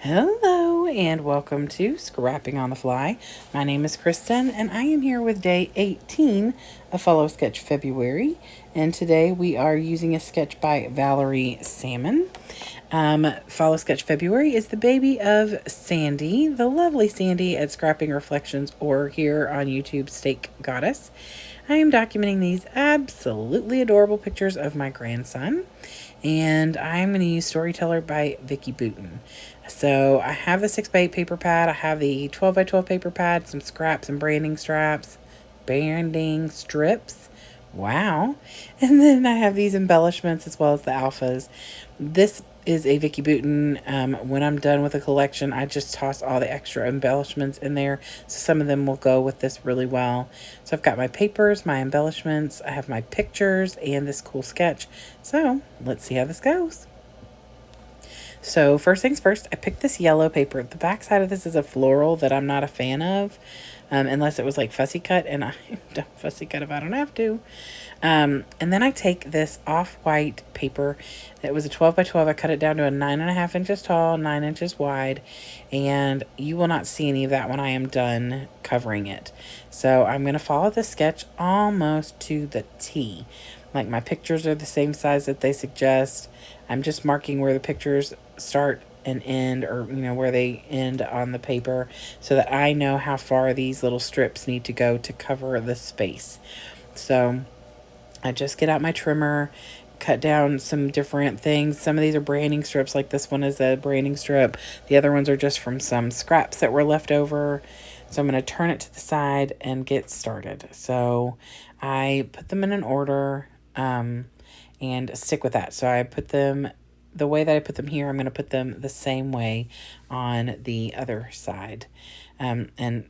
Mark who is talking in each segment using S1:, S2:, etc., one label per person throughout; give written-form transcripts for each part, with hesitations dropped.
S1: Hello and welcome to Scrapping on the Fly. My name is Kristen and I am here with day 18 of Follow Sketch February. And today we are using a sketch by Valerie Salmon. Follow Sketch February is the baby of Sandy, the lovely Sandy at Scrapping Reflections, or here on YouTube, Steak Goddess. I am documenting these absolutely adorable pictures of my grandson, and I'm going to use Storyteller by Vicki Boutin. So I have the 6x8 paper pad, I have the 12x12 paper pad, some scraps and branding strips. Wow. And then I have these embellishments as well as the alphas. This is a Vicki Boutin. When I'm done with the collection, I just toss all the extra embellishments in there. So some of them will go with this really well. So I've got my papers, my embellishments, I have my pictures, and this cool sketch. So let's see how this goes. So first things first, I picked this yellow paper. The back side of this is a floral that I'm not a fan of, unless it was like fussy cut, and I don't fussy cut if I don't have to. And then I take this off-white paper that was a 12 by 12. I cut it down to a 9.5 inches tall, 9 inches wide, and you will not see any of that when I am done covering it. So I'm going to follow the sketch almost to the T. Like, my pictures are the same size that they suggest. I'm just marking where the pictures start and end, or where they end on the paper, so that I know how far these little strips need to go to cover the space. So I just get out my trimmer, cut down some different things. Some of these are branding strips, like this one is a branding strip. The other ones are just from some scraps that were left over. So I'm going to turn it to the side and get started. So I put them in an order and stick with that. So I put them the way that I put them here. I'm going to put them the same way on the other side. And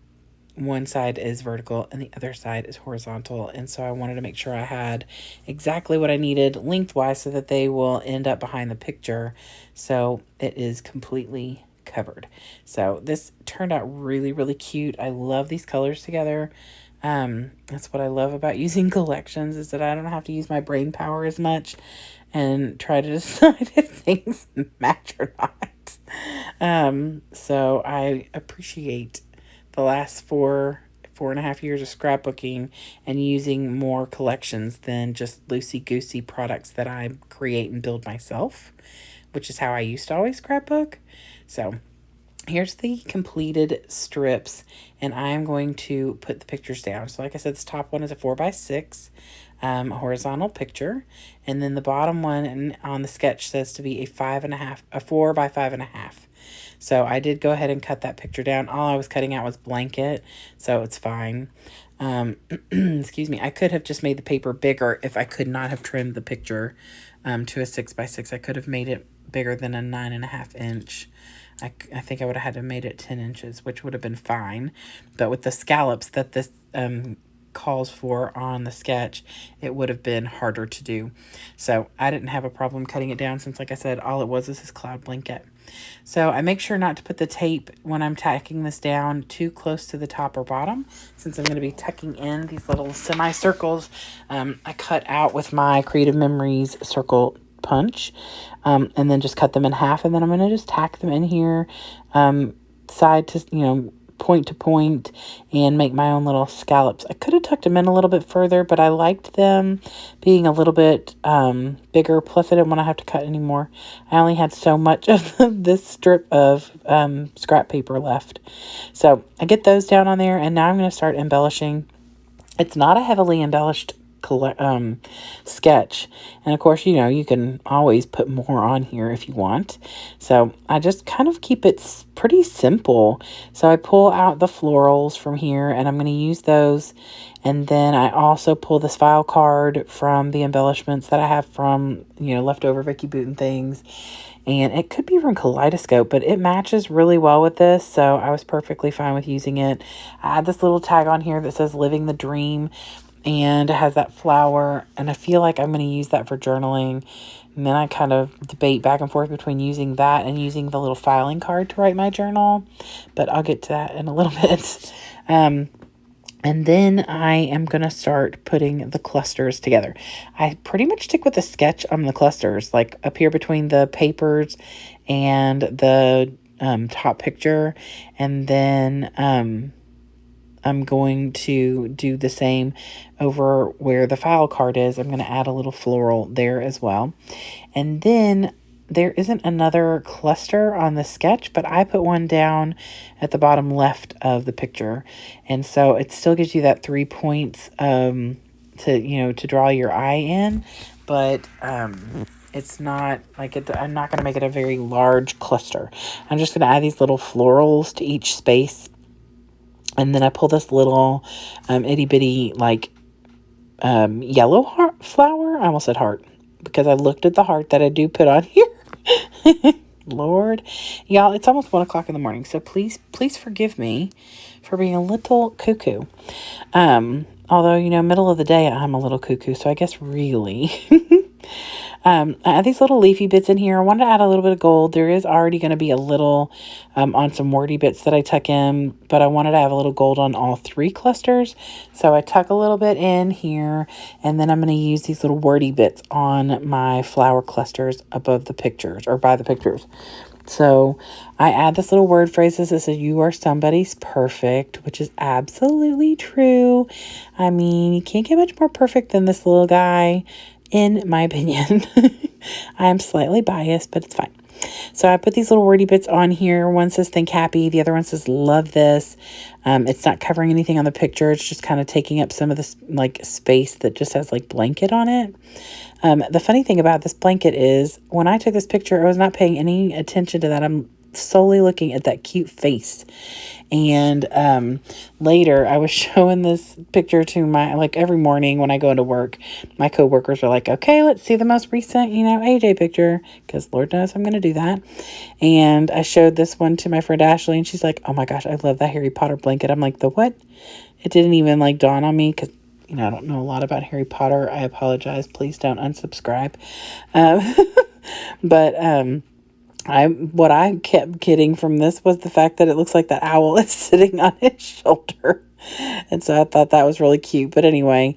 S1: one side is vertical and the other side is horizontal. And so I wanted to make sure I had exactly what I needed lengthwise so that they will end up behind the picture. So it is completely covered. So this turned out really, really cute. I love these colors together. That's what I love about using collections, is that I don't have to use my brain power as much and try to decide if things match or not. So I appreciate the last 4.5 years of scrapbooking and using more collections than just loosey-goosey products that I create and build myself, which is how I used to always scrapbook. So here's the completed strips, and I'm going to put the pictures down. So like I said, this top one is a 4x6 horizontal picture, and then the bottom one on the sketch says to be a 4 by 5.5. So I did go ahead and cut that picture down. All I was cutting out was blanket, so it's fine. Excuse me. I could have just made the paper bigger if I could not have trimmed the picture to a 6x6. I could have made it bigger than a 9.5 inch. I think I would have had to have made it 10 inches, which would have been fine. But with the scallops that this calls for on the sketch, it would have been harder to do. So I didn't have a problem cutting it down, since, like I said, all it was this cloud blanket. So I make sure not to put the tape when I'm tacking this down too close to the top or bottom, since I'm going to be tucking in these little semicircles. I cut out with my Creative Memories circle punch, and then just cut them in half, and then I'm going to just tack them in here, side to, point to point, and make my own little scallops. I could have tucked them in a little bit further, but I liked them being a little bit bigger, plus I didn't want to have to cut anymore. I only had so much of this strip of scrap paper left. So I get those down on there, and now I'm going to start embellishing. It's not a heavily embellished sketch, and of course, you can always put more on here if you want. So I just kind of keep it pretty simple. So I pull out the florals from here, and I'm going to use those, and then I also pull this file card from the embellishments that I have from leftover Vicki Boutin things, and it could be from Kaleidoscope, but it matches really well with this, so I was perfectly fine with using it. I had this little tag on here that says Living the Dream, and it has that flower, and I feel like I'm going to use that for journaling. And then I kind of debate back and forth between using that and using the little filing card to write my journal, but I'll get to that in a little bit. And then I am going to start putting the clusters together. I pretty much stick with the sketch on the clusters, like up here between the papers and the top picture, and then I'm going to do the same over where the file card is. I'm going to add a little floral there as well. And then there isn't another cluster on the sketch, but I put one down at the bottom left of the picture. And so it still gives you that 3 points to draw your eye in, but it's not like it. I'm not going to make it a very large cluster. I'm just going to add these little florals to each space. And then I pull this little itty bitty like yellow heart flower. I almost said heart because I looked at the heart that I do put on here. Lord, y'all, it's almost 1 o'clock in the morning. So please forgive me for being a little cuckoo. Although, middle of the day, I'm a little cuckoo. So I guess really, I add these little leafy bits in here. I wanted to add a little bit of gold. There is already going to be a little on some wordy bits that I tuck in, but I wanted to have a little gold on all 3 clusters. So I tuck a little bit in here, and then I'm going to use these little wordy bits on my flower clusters above the pictures or by the pictures. So I add this little word phrases that says, "You are somebody's perfect," which is absolutely true. I mean, you can't get much more perfect than this little guy, in my opinion. I am slightly biased, but it's fine. So I put these little wordy bits on here. One says "think happy." The other one says "love this." It's not covering anything on the picture. It's just kind of taking up some of this like space that just has like blanket on it. The funny thing about this blanket is when I took this picture, I was not paying any attention to that. I'm solely looking at that cute face. And later I was showing this picture to my, like every morning when I go into work, my coworkers are like, "Okay, let's see the most recent, AJ picture," because Lord knows I'm going to do that. And I showed this one to my friend Ashley, and she's like, "Oh my gosh, I love that Harry Potter blanket." I'm like, "The what?" It didn't even like dawn on me because I don't know a lot about Harry Potter. I apologize. Please don't unsubscribe. But what I kept getting from this was the fact that it looks like the owl is sitting on his shoulder. And so I thought that was really cute. But anyway,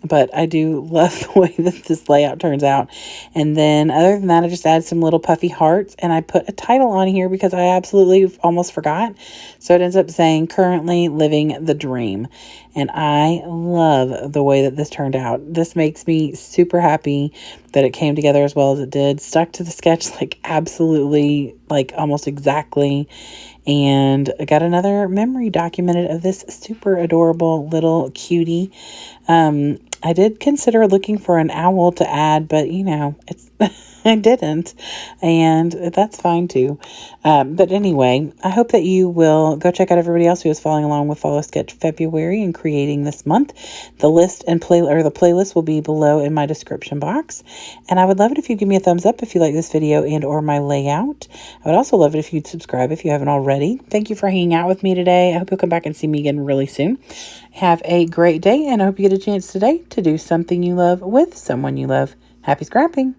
S1: but I do love the way that this layout turns out. And then other than that, I just add some little puffy hearts, and I put a title on here because I absolutely almost forgot. So it ends up saying "Currently Living the Dream." And I love the way that this turned out. This makes me super happy that it came together as well as it did. Stuck to the sketch like absolutely, like almost exactly. And I got another memory documented of this super adorable little cutie. I did consider looking for an owl to add, but it's I didn't, and that's fine too. But anyway, I hope that you will go check out everybody else who is following along with Follow Sketch February and creating this month. The list and the playlist will be below in my description box. And I would love it if you give me a thumbs up if you like this video and or my layout. I would also love it if you'd subscribe if you haven't already. Thank you for hanging out with me today. I hope you'll come back and see me again really soon. Have a great day, and I hope you get a chance today to do something you love with someone you love. Happy scrapping!